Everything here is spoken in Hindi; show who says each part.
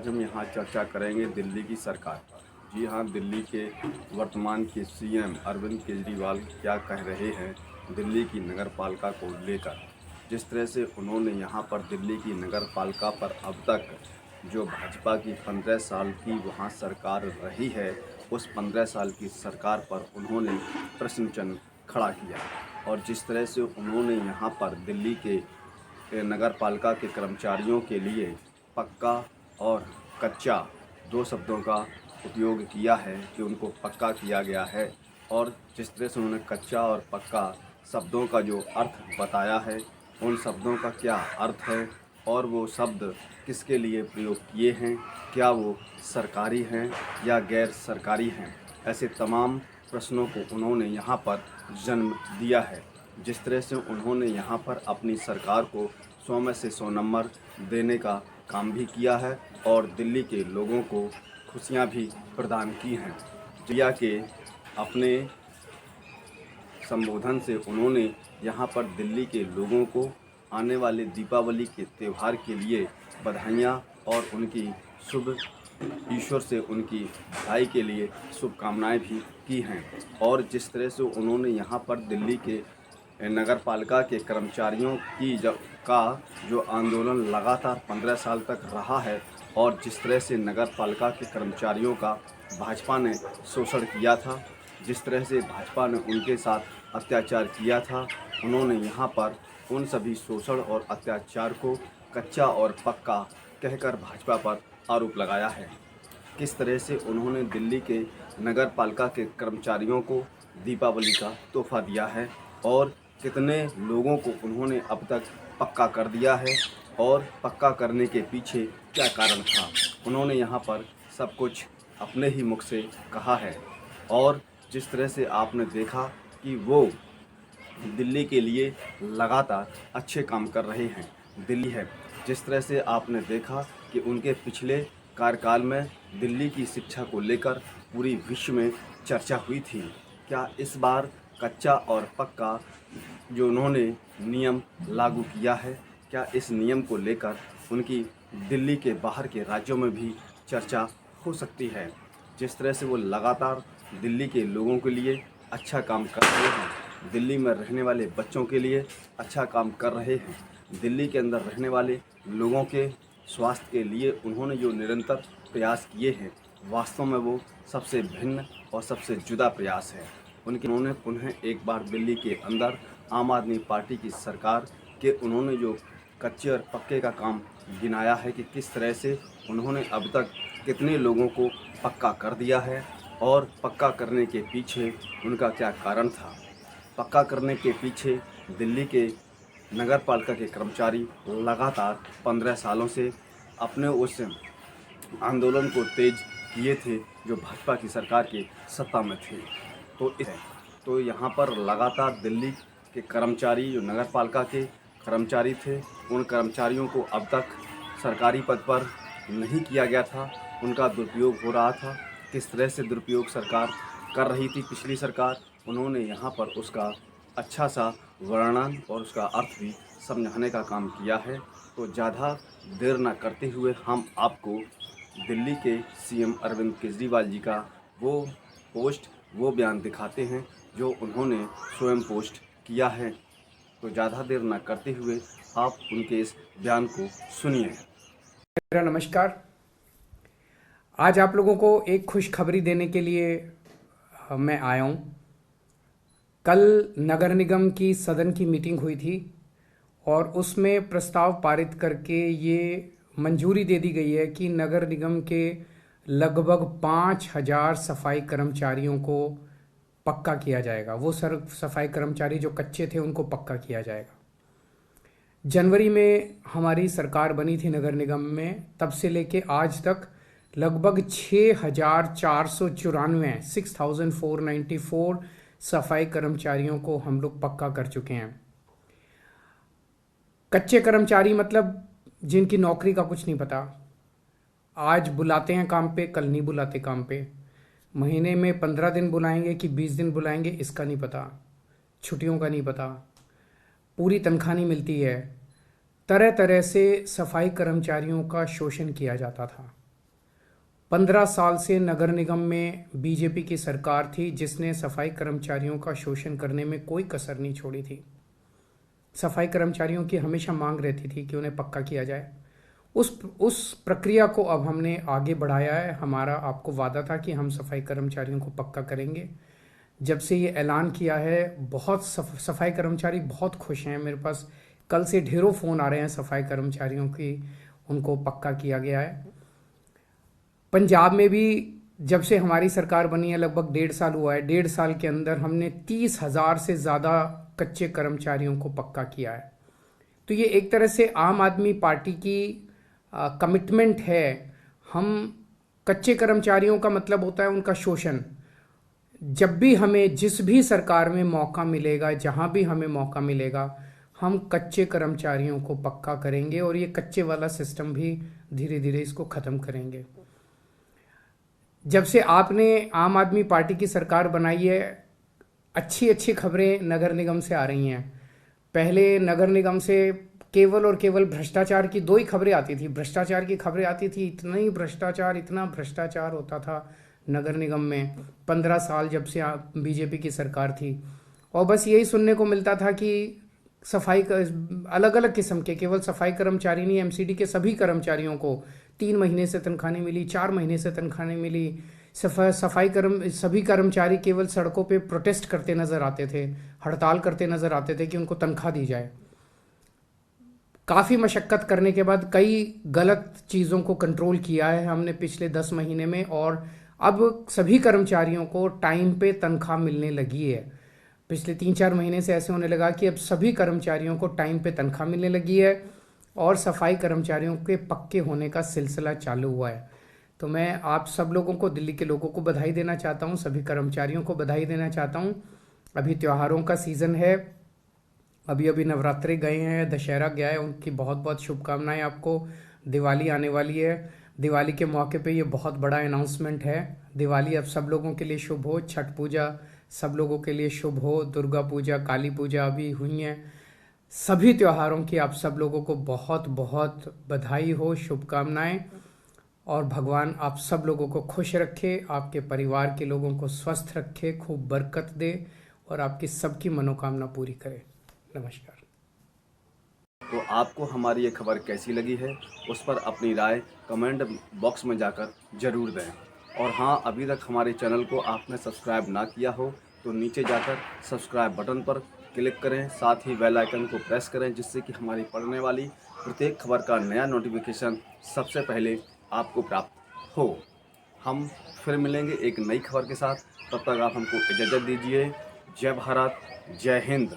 Speaker 1: आज हम यहाँ चर्चा करेंगे दिल्ली की सरकार पर। जी हाँ, दिल्ली के वर्तमान के सीएम अरविंद केजरीवाल क्या कह रहे हैं दिल्ली की नगर पालिका को लेकर। जिस तरह से उन्होंने यहाँ पर दिल्ली की नगर पालिका पर अब तक जो भाजपा की 15 साल की वहाँ सरकार रही है, उस 15 साल की सरकार पर उन्होंने प्रश्न चिन्ह खड़ा किया। और जिस तरह से उन्होंने यहाँ पर दिल्ली के नगर पालिका के कर्मचारियों के लिए पक्का और कच्चा दो शब्दों का उपयोग किया है कि उनको पक्का किया गया है। और जिस तरह से उन्होंने कच्चा और पक्का शब्दों का जो अर्थ बताया है, उन शब्दों का क्या अर्थ है और वो शब्द किसके लिए प्रयोग किए हैं, क्या वो सरकारी हैं या गैर सरकारी हैं, ऐसे तमाम प्रश्नों को उन्होंने यहाँ पर जन्म दिया है। जिस तरह से उन्होंने यहाँ पर अपनी सरकार को 100 में से 100 नंबर देने का काम भी किया है और दिल्ली के लोगों को खुशियाँ भी प्रदान की हैं। जिया के अपने संबोधन से उन्होंने यहाँ पर दिल्ली के लोगों को आने वाले दीपावली के त्यौहार के लिए बधाइयाँ और उनकी शुभ ईश्वर से उनकी भलाई के लिए शुभकामनाएं भी की हैं। और जिस तरह से उन्होंने यहाँ पर दिल्ली के नगर पालिका के कर्मचारियों की जो आंदोलन लगातार 15 साल तक रहा है और जिस तरह से नगर पालिका के कर्मचारियों का भाजपा ने शोषण किया था, जिस तरह से भाजपा ने उनके साथ अत्याचार किया था, उन्होंने यहाँ पर उन सभी शोषण और अत्याचार को कच्चा और पक्का कहकर भाजपा पर आरोप लगाया है। किस तरह से उन्होंने दिल्ली के नगर पालिका के कर्मचारियों को दीपावली का तोहफा दिया है और कितने लोगों को उन्होंने अब तक पक्का कर दिया है और पक्का करने के पीछे क्या कारण था, उन्होंने यहाँ पर सब कुछ अपने ही मुख से कहा है। और जिस तरह से आपने देखा कि वो दिल्ली के लिए लगातार अच्छे काम कर रहे हैं, दिल्ली है। जिस तरह से आपने देखा कि उनके पिछले कार्यकाल में दिल्ली की शिक्षा को लेकर पूरी विश्व में चर्चा हुई थी। क्या इस बार कच्चा और पक्का जो उन्होंने नियम लागू किया है, क्या इस नियम को लेकर उनकी दिल्ली के बाहर के राज्यों में भी चर्चा हो सकती है। जिस तरह से वो लगातार दिल्ली के लोगों के लिए अच्छा काम कर रहे हैं, दिल्ली में रहने वाले बच्चों के लिए अच्छा काम कर रहे हैं, दिल्ली के अंदर रहने वाले लोगों के स्वास्थ्य के लिए उन्होंने जो निरंतर प्रयास किए हैं, वास्तव में वो सबसे भिन्न और सबसे जुदा प्रयास है। उन्होंने पुनः एक बार दिल्ली के अंदर आम आदमी पार्टी की सरकार के उन्होंने जो कच्चे और पक्के का काम गिनाया है कि किस तरह से उन्होंने अब तक कितने लोगों को पक्का कर दिया है और पक्का करने के पीछे उनका क्या कारण था। पक्का करने के पीछे दिल्ली के नगर पालिका के कर्मचारी लगातार 15 सालों से अपने उस आंदोलन को तेज किए थे जो भाजपा की सरकार की सत्ता में थे। तो यहाँ पर लगातार दिल्ली के कर्मचारी जो नगर पालिका के कर्मचारी थे, उन कर्मचारियों को अब तक सरकारी पद पर नहीं किया गया था, उनका दुरुपयोग हो रहा था। किस तरह से दुरुपयोग सरकार कर रही थी पिछली सरकार, उन्होंने यहाँ पर उसका अच्छा सा वर्णन और उसका अर्थ भी समझाने का काम किया है। तो ज़्यादा देर न करते हुए हम आपको दिल्ली के सीएम अरविंद केजरीवाल जी का वो बयान दिखाते हैं जो उन्होंने स्वयं पोस्ट किया है। तो ज़्यादा देर न करते हुए आप उनके इस बयान को सुनिए।
Speaker 2: मेरा नमस्कार। आज आप लोगों को एक खुशखबरी देने के लिए मैं आया हूँ। कल नगर निगम की सदन की मीटिंग हुई थी और उसमें प्रस्ताव पारित करके ये मंजूरी दे दी गई है कि नगर निगम के लगभग 5000 सफाई कर्मचारियों को पक्का किया जाएगा। वो सफाई कर्मचारी जो कच्चे थे उनको पक्का किया जाएगा। जनवरी में हमारी सरकार बनी थी नगर निगम में, तब से लेके आज तक लगभग 6494 सफाई कर्मचारियों को हम लोग पक्का कर चुके हैं। कच्चे कर्मचारी मतलब जिनकी नौकरी का कुछ नहीं पता, आज बुलाते हैं काम पे, कल नहीं बुलाते काम पे, महीने में 15 दिन बुलाएंगे कि 20 दिन बुलाएंगे इसका नहीं पता, छुट्टियों का नहीं पता, पूरी तनख्वाह नहीं मिलती है। तरह तरह से सफाई कर्मचारियों का शोषण किया जाता था। 15 साल से नगर निगम में बीजेपी की सरकार थी जिसने सफाई कर्मचारियों का शोषण करने में कोई कसर नहीं छोड़ी थी। सफाई कर्मचारियों की हमेशा मांग रहती थी कि उन्हें पक्का किया जाए। उस प्रक्रिया को अब हमने आगे बढ़ाया है। हमारा आपको वादा था कि हम सफाई कर्मचारियों को पक्का करेंगे। जब से ये ऐलान किया है, बहुत सफाई कर्मचारी बहुत खुश हैं। मेरे पास कल से ढेरों फ़ोन आ रहे हैं सफाई कर्मचारियों की, उनको पक्का किया गया है। पंजाब में भी जब से हमारी सरकार बनी है लगभग 1.5 साल हुआ है। 1.5 साल के अंदर हमने 30,000 से ज़्यादा कच्चे कर्मचारियों को पक्का किया है। तो ये एक तरह से आम आदमी पार्टी की कमिटमेंट है। हम कच्चे कर्मचारियों का मतलब होता है उनका शोषण। जब भी हमें जिस भी सरकार में मौका मिलेगा, जहां भी हमें मौका मिलेगा, हम कच्चे कर्मचारियों को पक्का करेंगे और ये कच्चे वाला सिस्टम भी धीरे धीरे इसको ख़त्म करेंगे। जब से आपने आम आदमी पार्टी की सरकार बनाई है, अच्छी अच्छी खबरें नगर निगम से आ रही हैं। पहले नगर निगम से केवल और केवल भ्रष्टाचार की 2 ही खबरें आती थी। भ्रष्टाचार की खबरें आती थी, इतना भ्रष्टाचार होता था नगर निगम में 15 साल जब से बीजेपी की सरकार थी। और बस यही सुनने को मिलता था कि सफाई अलग अलग किस्म के, केवल सफाई कर्मचारी नहीं, एमसीडी के सभी कर्मचारियों को 3 महीने से तनख्वाह नहीं मिली, 4 महीने से तनख्वाह नहीं मिली। सभी कर्मचारी केवल सड़कों पे प्रोटेस्ट करते नजर आते थे, हड़ताल करते नजर आते थे कि उनको तनख्वाह दी जाए। काफ़ी मशक्क़त करने के बाद कई गलत चीज़ों को कंट्रोल किया है हमने पिछले 10 महीने में, और अब सभी कर्मचारियों को टाइम पे तनख्वाह मिलने लगी है। पिछले 3-4 महीने से ऐसे होने लगा कि अब सभी कर्मचारियों को टाइम पे तनख्वाह मिलने लगी है और सफाई कर्मचारियों के पक्के होने का सिलसिला चालू हुआ है। तो मैं आप सब लोगों को, दिल्ली के लोगों को बधाई देना चाहता हूँ, सभी कर्मचारियों को बधाई देना चाहता हूँ। अभी त्योहारों का सीज़न है, अभी नवरात्रे गए हैं, दशहरा गया है, उनकी बहुत बहुत शुभकामनाएं आपको। दिवाली आने वाली है, दिवाली के मौके पे ये बहुत बड़ा अनाउंसमेंट है। दिवाली अब सब लोगों के लिए शुभ हो, छठ पूजा सब लोगों के लिए शुभ हो, दुर्गा पूजा, काली पूजा अभी हुई हैं। सभी त्योहारों की आप सब लोगों को बहुत बहुत बधाई हो, शुभकामनाएं। और भगवान आप सब लोगों को खुश रखे, आपके परिवार के लोगों को स्वस्थ रखे, खूब बरकत दे और आपकी सबकी मनोकामना पूरी करे। नमस्कार।
Speaker 1: तो आपको हमारी ये खबर कैसी लगी है, उस पर अपनी राय कमेंट बॉक्स में जाकर ज़रूर दें। और हाँ, अभी तक हमारे चैनल को आपने सब्सक्राइब ना किया हो तो नीचे जाकर सब्सक्राइब बटन पर क्लिक करें, साथ ही बेल आइकन को प्रेस करें, जिससे कि हमारी पड़ने वाली प्रत्येक खबर का नया नोटिफिकेशन सबसे पहले आपको प्राप्त हो। हम फिर मिलेंगे एक नई खबर के साथ, तब तक आप हमको इजाज़त दीजिए। जय भारत, जय हिंद।